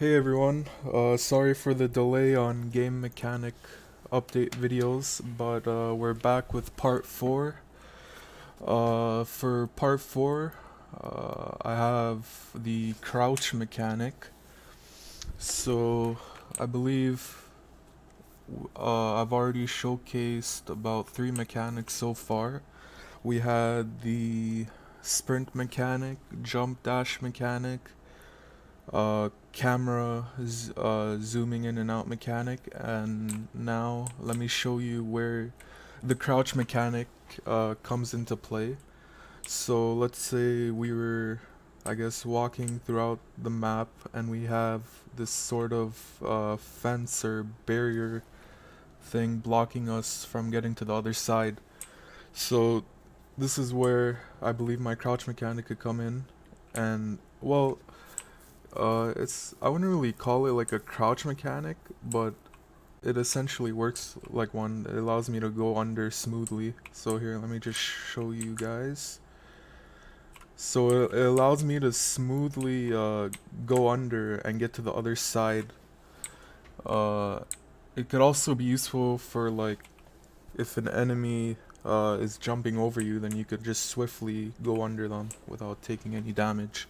Hey everyone, sorry for the delay on game mechanic update videos, but we're back with part 4. For part 4, I have the crouch mechanic. So, I believe I've already showcased about 3 mechanics so far. We had the sprint mechanic, jump dash mechanic, zooming in and out mechanic, and now let me show you where the crouch mechanic comes into play. So let's say we were, I guess, walking throughout the map and we have this sort of fence or barrier thing blocking us from getting to the other side. So this is where I believe my crouch mechanic could come in, and well, I wouldn't really call it like a crouch mechanic, but it essentially works like one. It allows me to go under smoothly. So here, let me just show you guys. So it allows me to smoothly go under and get to the other side. Uh, it could also be useful for like if an enemy is jumping over you, then you could just swiftly go under them without taking any damage.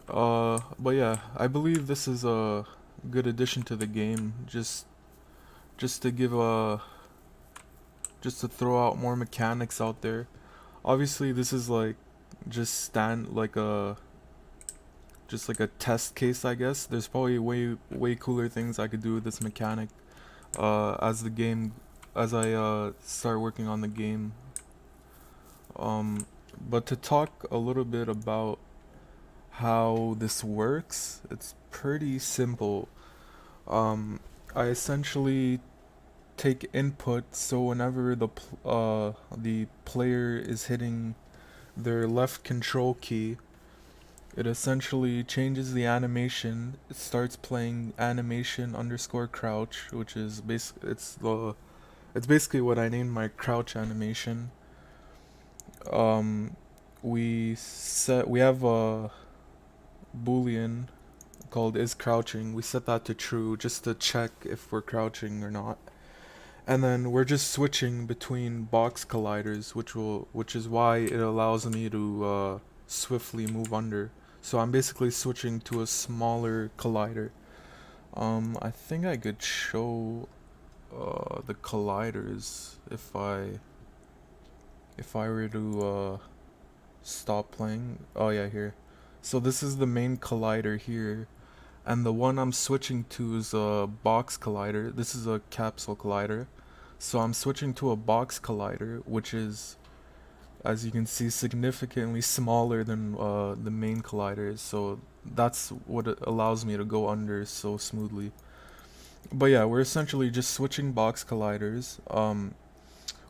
But yeah, I believe this is a good addition to the game. Just to give a just to throw out more mechanics out there. Obviously, this is like just stand like a just like a test case, I guess. There's probably way cooler things I could do with this mechanic. As the game, as I start working on the game. Um, but to talk a little bit about how this works, it's pretty simple. Um, I essentially take input, so whenever the player is hitting their left control key, it essentially changes the animation. It starts playing animation underscore crouch, which is it's basically what I named my crouch animation. Um, we have a boolean called is crouching. We set that to true just to check if we're crouching or not. And then we're just switching between box colliders, which is why it allows me to swiftly move under. So I'm basically switching to a smaller collider. I think I could show the colliders if I were to stop playing. Oh yeah, here. So this is the main collider here, and the one I'm switching to is a box collider. This is a capsule collider. So I'm switching to a box collider, which is, as you can see, significantly smaller than the main colliders. So that's what it allows me to go under so smoothly. But yeah, we're essentially just switching box colliders.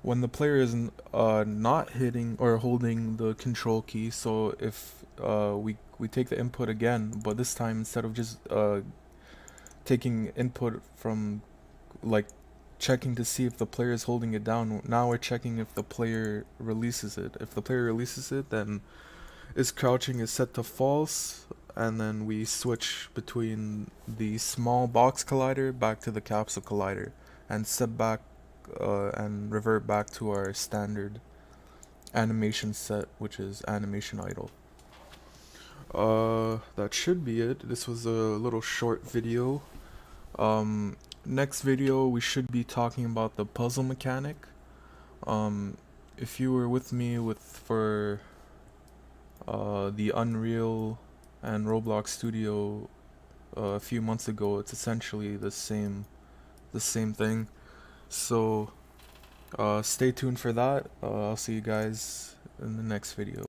When the player is not hitting or holding the control key, so if we take the input again, but this time instead of just taking input from like checking to see if the player is holding it down, now we're checking if the player releases it. If the player releases it, then is crouching is set to false, and then we switch between the small box collider back to the capsule collider and step back and revert back to our standard animation set, which is animation idle. That should be it. This was a little short video. Next video we should be talking about the puzzle mechanic. If you were with me for the Unreal and Roblox Studio a few months ago, it's essentially the same thing. So stay tuned for that. I'll see you guys in the next video.